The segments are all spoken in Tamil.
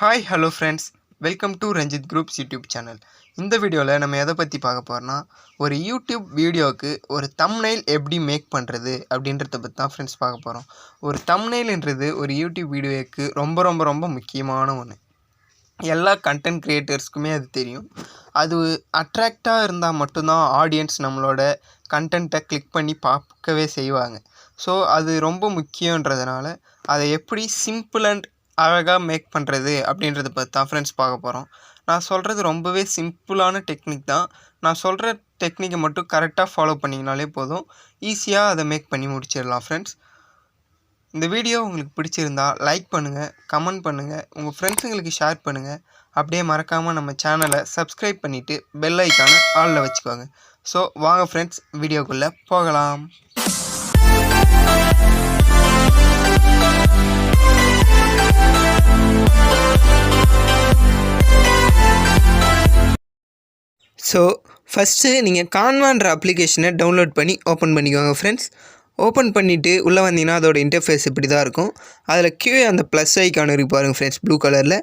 Hi hello friends, welcome to Ranjith groups YouTube channel. இந்த வீடியோவில் நம்ம எதை பற்றி பார்க்க போகிறோன்னா, ஒரு யூடியூப் வீடியோவுக்கு ஒரு தம்ப்நெயில் எப்படி மேக் பண்ணுறது அப்படின்றத பற்றி தான் ஃப்ரெண்ட்ஸ் பார்க்க போகிறோம். ஒரு தம்ப்நெயில்ன்றது ஒரு யூடியூப் வீடியோவுக்கு ரொம்ப ரொம்ப ரொம்ப முக்கியமான ஒன்று. எல்லா கண்டென்ட் க்ரியேட்டர்ஸ்க்குமே அது தெரியும். அது அட்ராக்டாக இருந்தால் மட்டும்தான் ஆடியன்ஸ் நம்மளோட கண்டென்ட்டை கிளிக் பண்ணி பார்க்கவே செய்வாங்க. ஸோ அது ரொம்ப முக்கியன்றதுனால அதை எப்படி சிம்பிள் அண்ட் அழகாக மேக் பண்ணுறது அப்படின்றத பற்றி தான் ஃப்ரெண்ட்ஸ் பார்க்க போகிறோம். நான் சொல்கிறது ரொம்பவே சிம்பிளான டெக்னிக் தான். நான் சொல்கிற டெக்னிக்கை மட்டும் கரெக்டாக ஃபாலோ பண்ணிங்கனாலே போதும், ஈஸியாக அதை மேக் பண்ணி முடிச்சிடலாம் ஃப்ரெண்ட்ஸ். இந்த வீடியோ உங்களுக்கு பிடிச்சிருந்தா லைக் பண்ணுங்கள், கமெண்ட் பண்ணுங்கள், உங்கள் ஃப்ரெண்ட்ஸுங்களுக்கு ஷேர் பண்ணுங்கள். அப்படியே மறக்காமல் நம்ம சேனலை சப்ஸ்கிரைப் பண்ணிவிட்டு பெல் ஐக்கானை ஆலில் வச்சுக்கோங்க. ஸோ வாங்க ஃப்ரெண்ட்ஸ், வீடியோக்குள்ளே போகலாம். ஸோ ஃபஸ்ட்டு நீங்கள் கான்வான்ற அப்ளிகேஷனை டவுன்லோட் பண்ணி ஓப்பன் பண்ணிக்கோங்க ஃப்ரெண்ட்ஸ். ஓப்பன் பண்ணிவிட்டு உள்ளே வந்தீங்கன்னா அதோட இன்டர்ஃபேஸ் இப்படி தான் இருக்கும். அதில் கீழே அந்த ப்ளஸ் ஐக்கான் இருக்குது பாருங்கள் ஃப்ரெண்ட்ஸ், ப்ளூ கலரில்.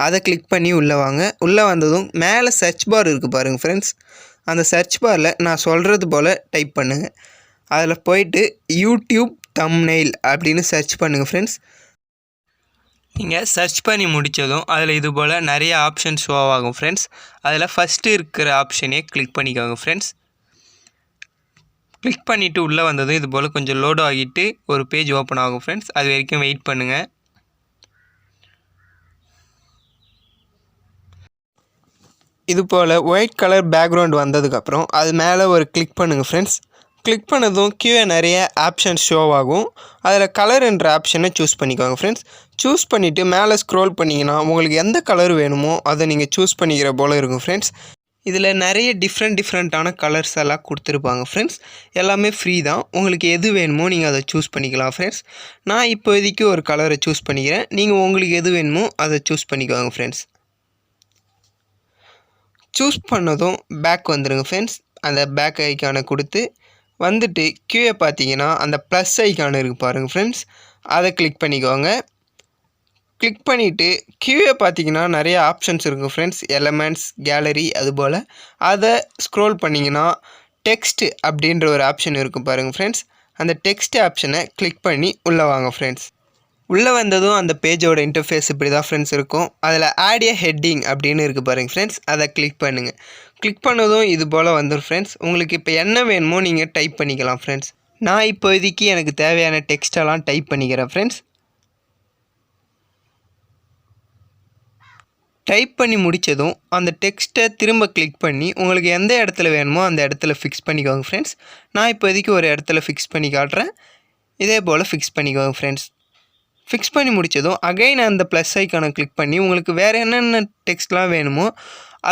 அதை கிளிக் பண்ணி உள்ளே வாங்க. உள்ளே வந்ததும் மேலே சர்ச் பார் இருக்குது பாருங்கள் ஃப்ரெண்ட்ஸ். அந்த சர்ச் பாரில் நான் சொல்கிறது போல் டைப் பண்ணுங்கள். அதில் போயிட்டு யூடியூப் தம்ப்நெயில் அப்படின்னு சர்ச் பண்ணுங்கள் ஃப்ரெண்ட்ஸ். நீங்கள் சர்ச் பண்ணி முடித்ததும் அதில் இது போல் நிறைய ஆப்ஷன் ஷோ ஆகும் ஃப்ரெண்ட்ஸ். அதில் ஃபஸ்ட்டு இருக்கிற ஆப்ஷனே கிளிக் பண்ணிக்கோங்க ஃப்ரெண்ட்ஸ். கிளிக் பண்ணிவிட்டு உள்ளே வந்ததும் இது போல் கொஞ்சம் லோடு ஆகிட்டு ஒரு பேஜ் ஓப்பன் ஆகும் ஃப்ரெண்ட்ஸ். அது வரைக்கும் வெயிட் பண்ணுங்கள். இது போல் ஒயிட் கலர் பேக்ரவுண்ட் வந்ததுக்கப்புறம் அது மேலே ஒரு கிளிக் பண்ணுங்கள் ஃப்ரெண்ட்ஸ். கிளிக் பண்ணதும் கீழே நிறைய ஆப்ஷன் ஷோ ஆகும். அதில் கலர் என்ற ஆப்ஷனை சூஸ் பண்ணிக்கோங்க ஃப்ரெண்ட்ஸ். சூஸ் பண்ணிவிட்டு மேலே ஸ்க்ரோல் பண்ணிங்கன்னா உங்களுக்கு எந்த கலர் வேணுமோ அதை நீங்கள் சூஸ் பண்ணிக்கிற போல் இருக்கும் ஃப்ரெண்ட்ஸ். இதில் நிறைய டிஃப்ரெண்ட்டான கலர்ஸ் எல்லாம் கொடுத்துருப்பாங்க ஃப்ரெண்ட்ஸ். எல்லாமே ஃப்ரீ தான். உங்களுக்கு எது வேணுமோ நீங்கள் அதை சூஸ் பண்ணிக்கலாம் ஃப்ரெண்ட்ஸ். நான் இப்போதைக்கு ஒரு கலரை சூஸ் பண்ணிக்கிறேன். நீங்கள் உங்களுக்கு எது வேணுமோ அதை சூஸ் பண்ணிக்கோங்க ஃப்ரெண்ட்ஸ். சூஸ் பண்ணதும் பேக் வந்துடுங்க ஃப்ரெண்ட்ஸ். அந்த பேக் ஐக்கானை கொடுத்து வந்துட்டு கீழே பார்த்தீங்கன்னா அந்த ப்ளஸ் ஐக்கான் இருக்குது பாருங்கள் ஃப்ரெண்ட்ஸ். அதை கிளிக் பண்ணிக்கோங்க. கிளிக் பண்ணிவிட்டு கீழே பார்த்தீங்கன்னா நிறைய ஆப்ஷன்ஸ் இருக்குது ஃப்ரெண்ட்ஸ். எலமெண்ட்ஸ், கேலரி, அதுபோல். அதை ஸ்க்ரோல் பண்ணிங்கன்னா டெக்ஸ்ட் அப்படின்ற ஒரு ஆப்ஷன் இருக்குது பாருங்கள் ஃப்ரெண்ட்ஸ். அந்த டெக்ஸ்ட் ஆப்ஷனை கிளிக் பண்ணி உள்ளே வாங்க ஃப்ரெண்ட்ஸ். உள்ளே வந்ததும் அந்த பேஜோட இன்டர்ஃபேஸ் இப்படி தான் ஃப்ரெண்ட்ஸ் இருக்கும். அதில் ஆட் ஏ ஹெட்டிங் அப்படின்னு இருக்குது பாருங்கள் ஃப்ரெண்ட்ஸ். அதை கிளிக் பண்ணுங்கள். கிளிக் பண்ணதும் இது போல் வந்துடும் ஃப்ரெண்ட்ஸ். உங்களுக்கு இப்போ என்ன வேணுமோ நீங்கள் டைப் பண்ணிக்கலாம் ஃப்ரெண்ட்ஸ். நான் இப்போதைக்கு எனக்கு தேவையான டெக்ஸ்டெல்லாம் டைப் பண்ணிக்கிறேன் ஃப்ரெண்ட்ஸ். டைப் பண்ணி முடித்ததும் அந்த டெக்ஸ்ட்டை திரும்ப கிளிக் பண்ணி உங்களுக்கு எந்த இடத்துல வேணுமோ அந்த இடத்துல ஃபிக்ஸ் பண்ணிக்கோங்க ஃப்ரெண்ட்ஸ். நான் இப்போதைக்கு ஒரு இடத்துல ஃபிக்ஸ் பண்ணி காட்டுறேன். இதே போல் ஃபிக்ஸ் பண்ணிக்கோங்க ஃப்ரெண்ட்ஸ். ஃபிக்ஸ் பண்ணி முடித்ததும் அகைன் அந்த ப்ளஸ் ஐக்கானை கிளிக் பண்ணி உங்களுக்கு வேறு என்னென்ன டெக்ஸ்ட்லாம் வேணுமோ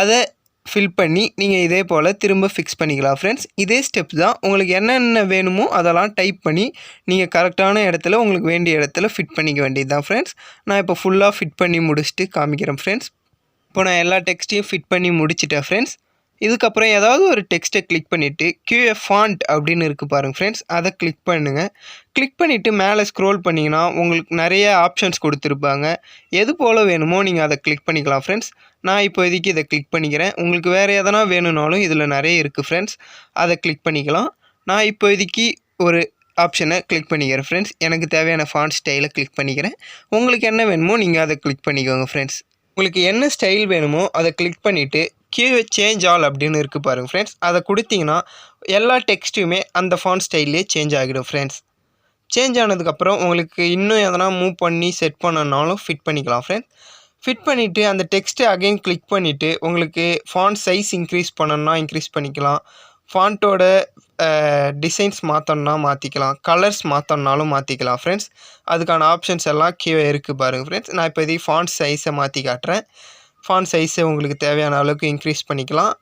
அதை ஃபில் பண்ணி நீங்கள் இதே போல் திரும்ப ஃபிக்ஸ் பண்ணிக்கலாம் ஃப்ரெண்ட்ஸ். இதே ஸ்டெப் தான். உங்களுக்கு என்னென்ன வேணுமோ அதெல்லாம் டைப் பண்ணி நீங்கள் கரெக்டான இடத்துல உங்களுக்கு வேண்டிய இடத்துல ஃபிட் பண்ணிக்க வேண்டியது தான் ஃப்ரெண்ட்ஸ். நான் இப்போ ஃபுல்லாக ஃபிட் பண்ணி முடிச்சுட்டு காமிக்கிறேன் ஃப்ரெண்ட்ஸ். இப்போ நான் எல்லா டெக்ஸ்ட்டையும் ஃபிட் பண்ணி முடிச்சிட்டேன் ஃப்ரெண்ட்ஸ். இதுக்கப்புறம் ஏதாவது ஒரு டெக்ஸ்ட்டை கிளிக் பண்ணிவிட்டு கீழே ஃபாண்ட் அப்படின்னு இருக்குது பாருங்கள் ஃப்ரெண்ட்ஸ். அதை கிளிக் பண்ணுங்கள். கிளிக் பண்ணிவிட்டு மேலே ஸ்க்ரோல் பண்ணிங்கன்னா உங்களுக்கு நிறைய ஆப்ஷன்ஸ் கொடுத்துருப்பாங்க. எது போல் வேணுமோ நீங்கள் அதை கிளிக் பண்ணிக்கலாம் ஃப்ரெண்ட்ஸ். நான் இப்போதைக்கு இதை கிளிக் பண்ணிக்கிறேன். உங்களுக்கு வேறு எதனா வேணும்னாலும் இதில் நிறைய இருக்குது ஃப்ரெண்ட்ஸ். அதை கிளிக் பண்ணிக்கலாம். நான் இப்போதைக்கு ஒரு ஆப்ஷனை கிளிக் பண்ணிக்கிறேன் ஃப்ரெண்ட்ஸ். எனக்கு தேவையான ஃபாண்ட் ஸ்டைலை கிளிக் பண்ணிக்கிறேன். உங்களுக்கு என்ன வேணுமோ நீங்கள் அதை கிளிக் பண்ணிக்கோங்க ஃப்ரெண்ட்ஸ். உங்களுக்கு என்ன ஸ்டைல் வேணுமோ அதை கிளிக் பண்ணிவிட்டு கீழே சேஞ்ச் ஆல் அப்படின்னு இருக்குது பாருங்கள் ஃப்ரெண்ட்ஸ். அதை கொடுத்தீங்கன்னா எல்லா டெக்ஸ்ட்டுமே அந்த ஃபாண்ட் ஸ்டைல்லே சேஞ்ச் ஆகிடும் ஃப்ரெண்ட்ஸ். சேஞ்ச் ஆனதுக்கப்புறம் உங்களுக்கு இன்னும் எதனா மூவ் பண்ணி செட் பண்ணனாலும் ஃபிட் பண்ணிக்கலாம் ஃப்ரெண்ட்ஸ். ஃபிட் பண்ணிவிட்டு அந்த டெக்ஸ்ட்டை அகைன் கிளிக் பண்ணிவிட்டு உங்களுக்கு ஃபாண்ட் சைஸ் இன்க்ரீஸ் பண்ணணுன்னா இன்க்ரீஸ் பண்ணிக்கலாம். ஃபாண்ட்டோட டிசைன்ஸ் மாற்றணுன்னா மாற்றிக்கலாம். கலர்ஸ் மாற்றணுன்னாலும் மாற்றிக்கலாம் ஃப்ரெண்ட்ஸ். அதுக்கான ஆப்ஷன்ஸ் எல்லாம் கீழே இருக்குது பாருங்கள் ஃப்ரெண்ட்ஸ். நான் இப்போ இதுக்கு ஃபாண்ட் சைஸை மாற்றி காட்டுறேன். ஃபாண்ட் சைஸை உங்களுக்கு தேவையான அளவுக்கு இன்க்ரீஸ் பண்ணிக்கலாம்.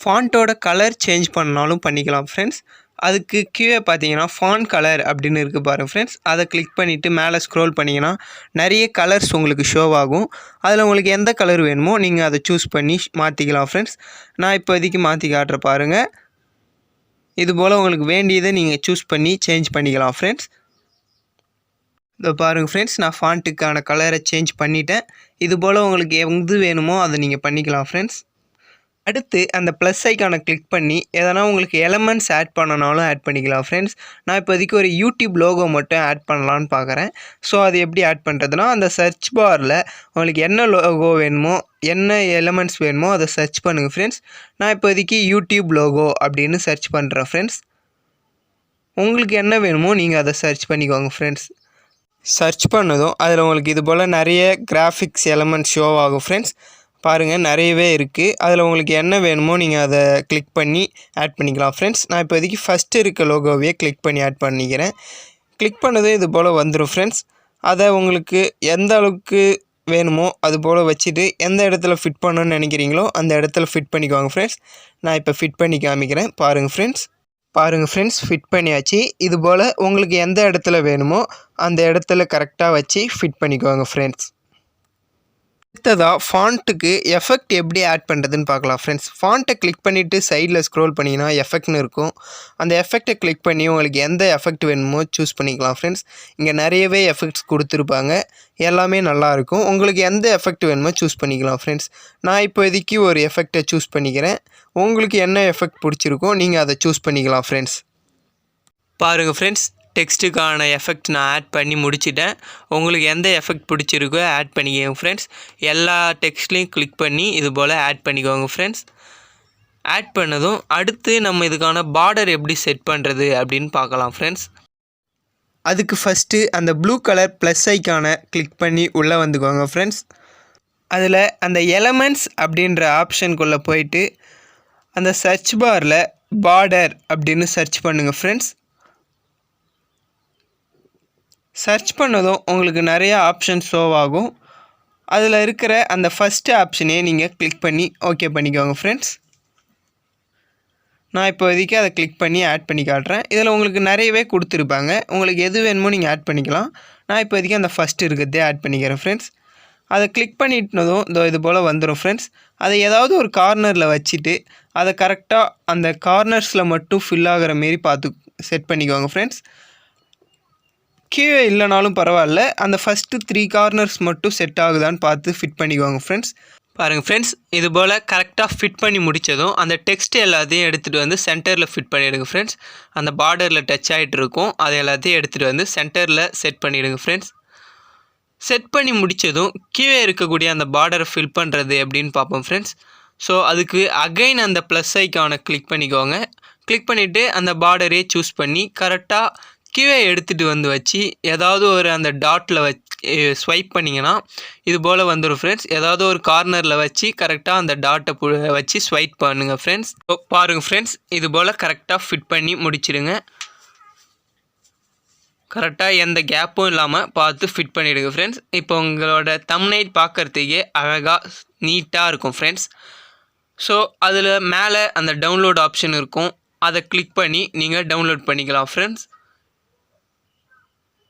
ஃபாண்ட்டோட கலர் சேஞ்ச் பண்ணாலும் பண்ணிக்கலாம் ஃப்ரெண்ட்ஸ். அதுக்கு கீழே பார்த்தீங்கன்னா ஃபாண்ட் கலர் அப்படின்னு இருக்குது பாருங்கள் ஃப்ரெண்ட்ஸ். அதை கிளிக் பண்ணிவிட்டு மேலே ஸ்க்ரோல் பண்ணிங்கன்னா நிறைய கலர்ஸ் உங்களுக்கு ஷோ ஆகும். அதில் உங்களுக்கு எந்த கலர் வேணுமோ நீங்கள் அதை சூஸ் பண்ணி மாற்றிக்கலாம் ஃப்ரெண்ட்ஸ். நான் இப்போதைக்கு மாற்றி காட்டுற பாருங்கள். இதுபோல் உங்களுக்கு வேண்டியதை நீங்கள் சூஸ் பண்ணி சேஞ்ச் பண்ணிக்கலாம் ஃப்ரெண்ட்ஸ். இதோ பாருங்கள் ஃப்ரெண்ட்ஸ், நான் ஃபாண்ட்டுக்கான கலரை சேஞ்ச் பண்ணிட்டேன். இது போல் உங்களுக்கு எது வேணுமோ அதை நீங்கள் பண்ணிக்கலாம் ஃப்ரெண்ட்ஸ். அடுத்து அந்த ப்ளஸ் ஐக்கானை கிளிக் பண்ணி எதனா உங்களுக்கு எலமெண்ட்ஸ் ஆட் பண்ணனாலும் ஆட் பண்ணிக்கலாம் ஃப்ரெண்ட்ஸ். நான் இப்போதைக்கு ஒரு யூடியூப் லோகோ மட்டும் ஆட் பண்ணலான்னு பார்க்குறேன். ஸோ அது எப்படி ஆட் பண்ணுறதுனா, அந்த சர்ச் பாரில் உங்களுக்கு என்ன லோகோ வேணுமோ, என்ன எலமெண்ட்ஸ் வேணுமோ அதை சர்ச் பண்ணுங்கள் ஃப்ரெண்ட்ஸ். நான் இப்போதைக்கு யூடியூப் லோகோ அப்படின்னு சர்ச் பண்ணுறேன் ஃப்ரெண்ட்ஸ். உங்களுக்கு என்ன வேணுமோ நீங்கள் அதை சர்ச் பண்ணிக்கோங்க ஃப்ரெண்ட்ஸ். சர்ச் பண்ணதும் அதில் உங்களுக்கு இது போல் நிறைய கிராஃபிக்ஸ் எலமெண்ட்ஸ் ஷோ ஆகும் ஃப்ரெண்ட்ஸ். பாருங்கள், நிறையவே இருக்குது. அதில் உங்களுக்கு என்ன வேணுமோ நீங்கள் அதை கிளிக் பண்ணி ஆட் பண்ணிக்கலாம் ஃப்ரெண்ட்ஸ். நான் இப்போதைக்கு ஃபஸ்ட்டு இருக்க லோகோவையே கிளிக் பண்ணி ஆட் பண்ணிக்கிறேன். கிளிக் பண்ணதும் இது போல் வந்துடும் ஃப்ரெண்ட்ஸ். அதை உங்களுக்கு எந்த அளவுக்கு வேணுமோ அது போல் வச்சுட்டு எந்த இடத்துல ஃபிட் பண்ணணும்னு நினைக்கிறீங்களோ அந்த இடத்துல ஃபிட் பண்ணிக்குவாங்க ஃப்ரெண்ட்ஸ். நான் இப்போ ஃபிட் பண்ணி காமிக்கிறேன். பாருங்கள் ஃப்ரெண்ட்ஸ், ஃபிட் பண்ணியாச்சு. இது போல் உங்களுக்கு எந்த இடத்துல வேணுமோ அந்த இடத்துல கரெக்டாக வச்சு ஃபிட் பண்ணிக்குவாங்க ஃப்ரெண்ட்ஸ். அடுத்ததாக ஃபாண்ட்டுக்கு எஃபெக்ட் எப்படி ஆட் பண்ணுறதுன்னு பார்க்கலாம் ஃப்ரெண்ட்ஸ். ஃபாண்ட்டை கிளிக் பண்ணிவிட்டு சைடில் ஸ்க்ரோல் பண்ணிங்கன்னா எஃபெக்ட்னு இருக்கும். அந்த எஃபெக்டை கிளிக் பண்ணி உங்களுக்கு எந்த எஃபெக்ட் வேணுமோ சூஸ் பண்ணிக்கலாம் ஃப்ரெண்ட்ஸ். இங்கே நிறையவே எஃபெக்ட்ஸ் கொடுத்துருப்பாங்க, எல்லாமே நல்லாயிருக்கும். உங்களுக்கு எந்த எஃபெக்ட் வேணுமோ சூஸ் பண்ணிக்கலாம் ஃப்ரெண்ட்ஸ். நான் இப்போதைக்கு ஒரு எஃபெக்டை சூஸ் பண்ணிக்கிறேன். உங்களுக்கு என்ன எஃபெக்ட் பிடிச்சிருக்கோ நீங்கள் அதை சூஸ் பண்ணிக்கலாம் ஃப்ரெண்ட்ஸ். பாருங்கள் ஃப்ரெண்ட்ஸ், டெக்ஸ்ட்டுக்கான எஃபெக்ட் நான் ஆட் பண்ணி முடிச்சிட்டேன். உங்களுக்கு எந்த எஃபெக்ட் பிடிச்சிருக்கோ ஆட் பண்ணிக்கோங்க ஃப்ரெண்ட்ஸ். எல்லா டெக்ஸ்ட்லேயும் கிளிக் பண்ணி இது போல் ஆட் பண்ணிக்கோங்க ஃப்ரெண்ட்ஸ். ஆட் பண்ணதும் அடுத்து நம்ம இதுக்கான பார்டர் எப்படி செட் பண்ணுறது அப்படின்னு பார்க்கலாம் ஃப்ரெண்ட்ஸ். அதுக்கு ஃபஸ்ட்டு அந்த ப்ளூ கலர் ப்ளஸ் ஐக்கானை கிளிக் பண்ணி உள்ளே வந்துக்கோங்க ஃப்ரெண்ட்ஸ். அதில் அந்த எலமெண்ட்ஸ் அப்படின்ற ஆப்ஷனுக்குள்ளே போயிட்டு அந்த சர்ச் பாரில் பார்டர் அப்படின்னு சர்ச் பண்ணுங்கள் ஃப்ரெண்ட்ஸ். சர்ச் பண்ணதும் உங்களுக்கு நிறைய ஆப்ஷன் ஷோ ஆகும். அதில் இருக்கிற அந்த ஃபஸ்ட்டு ஆப்ஷனையே நீங்கள் கிளிக் பண்ணி ஓகே பண்ணிக்கோங்க ஃப்ரெண்ட்ஸ். நான் இப்போதைக்கு அதை கிளிக் பண்ணி ஆட் பண்ணி காட்டுறேன். இதில் உங்களுக்கு நிறையவே கொடுத்துருப்பாங்க, உங்களுக்கு எது வேணுமோ நீங்கள் ஆட் பண்ணிக்கலாம். நான் இப்போதைக்கு அந்த ஃபஸ்ட்டு இருக்கிறதே ஆட் பண்ணிக்கிறேன் ஃப்ரெண்ட்ஸ். அதை கிளிக் பண்ணிட்டதும் இது போல் வந்துடும் ஃப்ரெண்ட்ஸ். அதை ஏதாவது ஒரு கார்னரில் வச்சுட்டு அதை கரெக்டாக அந்த கார்னர்ஸில் மட்டும் ஃபில் ஆகிற மாரி பார்த்து செட் பண்ணிக்கோங்க ஃப்ரெண்ட்ஸ். கீழே இல்லைனாலும் பரவாயில்ல, அந்த ஃபஸ்ட்டு 3 கார்னர்ஸ் மட்டும் செட் ஆகுதான்னு பார்த்து ஃபிட் பண்ணிக்குவாங்க ஃப்ரெண்ட்ஸ். பாருங்கள் ஃப்ரெண்ட்ஸ், இது போல் கரெக்டாக ஃபிட் பண்ணி முடித்ததும் அந்த டெக்ஸ்ட் எல்லாத்தையும் எடுத்துகிட்டு வந்து சென்டரில் ஃபிட் பண்ணிவிடுங்க ஃப்ரெண்ட்ஸ். அந்த பார்டரில் டச் ஆகிட்டு இருக்கும், அதை எல்லாத்தையும் எடுத்துகிட்டு வந்து சென்டரில் செட் பண்ணிவிடுங்க ஃப்ரெண்ட்ஸ். செட் பண்ணி முடித்ததும் கீழே இருக்கக்கூடிய அந்த பார்டரை ஃபில் பண்ணுறது எப்படின்னு பார்ப்போம் ஃப்ரெண்ட்ஸ். ஸோ அதுக்கு அகைன் அந்த ப்ளஸ் ஐக்கானை கிளிக் பண்ணிக்கோங்க. கிளிக் பண்ணிவிட்டு அந்த பார்டரே சூஸ் பண்ணி கரெக்டாக கீழே எடுத்துகிட்டு வந்து வச்சு ஏதாவது ஒரு அந்த டாட்டில் ஸ்வைப் பண்ணிங்கன்னா இது போல் வந்துடும் ஃப்ரெண்ட்ஸ். ஏதாவது ஒரு கார்னரில் வச்சு கரெக்டாக அந்த டாட்டை வச்சு ஸ்வைப் பண்ணுங்கள் ஃப்ரெண்ட்ஸ். பாருங்கள் ஃப்ரெண்ட்ஸ், இது போல் கரெக்டாக ஃபிட் பண்ணி முடிச்சிடுங்க. கரெக்டாக எந்த கேப்பும் இல்லாமல் பார்த்து ஃபிட் பண்ணிவிடுங்க ஃப்ரெண்ட்ஸ். இப்போ உங்களோட தம்ப்நெயில் பார்க்குறதுக்கே அழகாக நீட்டாக இருக்கும் ஃப்ரெண்ட்ஸ். ஸோ அதில் மேலே அந்த டவுன்லோட் ஆப்ஷன் இருக்கும், அதை கிளிக் பண்ணி நீங்கள் டவுன்லோட் பண்ணிக்கலாம் ஃப்ரெண்ட்ஸ்.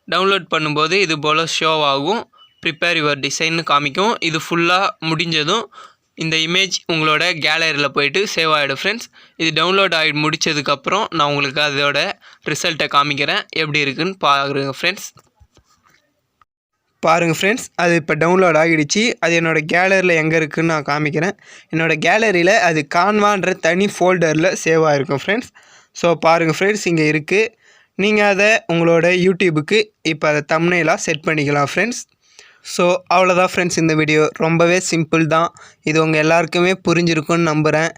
டவுன்லோட் பண்ணும்போது இது போல் ஷோ ஆகும், ப்ரிப்பேர் யுவர் டிசைன்னு காமிக்கும். இது ஃபுல்லாக முடிஞ்சதும் இந்த இமேஜ் உங்களோட கேலரியில் போயிட்டு சேவ் ஆகிடும் ஃப்ரெண்ட்ஸ். இது டவுன்லோட் ஆகி முடித்ததுக்கப்புறம் நான் உங்களுக்கு அதோட ரிசல்ட்டை காமிக்கிறேன், எப்படி இருக்குதுன்னு பாருங்கள் ஃப்ரெண்ட்ஸ். பாருங்கள் ஃப்ரெண்ட்ஸ், அது இப்போ டவுன்லோட் ஆகிடுச்சு. அது என்னோடய கேலரியில் எங்கே இருக்குதுன்னு நான் காமிக்கிறேன். என்னோடய கேலரியில் அது கான்வான்ற தனி ஃபோல்டரில் சேவ் ஆகிருக்கும் ஃப்ரெண்ட்ஸ். ஸோ பாருங்கள் ஃப்ரெண்ட்ஸ், இங்கே இருக்குது. நீங்கள் அதை உங்களோட யூடியூபுக்கு இப்போ அதை தம்ப்நெயிலாக செட் பண்ணிக்கலாம் ஃப்ரெண்ட்ஸ். ஸோ அவ்வளோதான் ஃப்ரெண்ட்ஸ், இந்த வீடியோ ரொம்பவே சிம்பிள் தான். இது உங்கள் எல்லாருக்குமே புரிஞ்சிருக்குன்னு நம்புகிறேன்.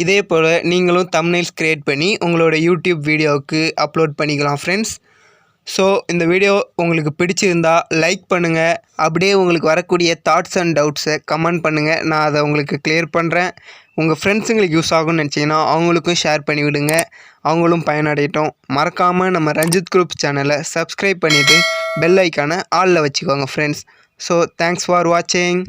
இதே போல் நீங்களும் தம்ப்நெயில்ஸ் க்ரியேட் பண்ணி உங்களோட யூடியூப் வீடியோவுக்கு அப்லோட் பண்ணிக்கலாம் ஃப்ரெண்ட்ஸ். ஸோ இந்த வீடியோ உங்களுக்கு பிடிச்சிருந்தா லைக் பண்ணுங்கள். அப்படியே உங்களுக்கு வரக்கூடிய தாட்ஸ் அண்ட் டவுட்ஸை கமெண்ட் பண்ணுங்கள், நான் அதை உங்களுக்கு கிளியர் பண்ணுறேன். உங்கள் ஃப்ரெண்ட்ஸுங்களுக்கு யூஸ் ஆகும்னு நினச்சிங்கன்னா அவங்களுக்கும் ஷேர் பண்ணி விடுங்க, அவங்களும் பயனடையட்டும். மறக்காமல் நம்ம ரஞ்சித் குரூப் சேனலை சப்ஸ்கிரைப் பண்ணிவிட்டு பெல் ஐக்கானை ஆலில் வச்சுக்கோங்க ஃப்ரெண்ட்ஸ். ஸோ தேங்க்ஸ் ஃபார் வாட்சிங்.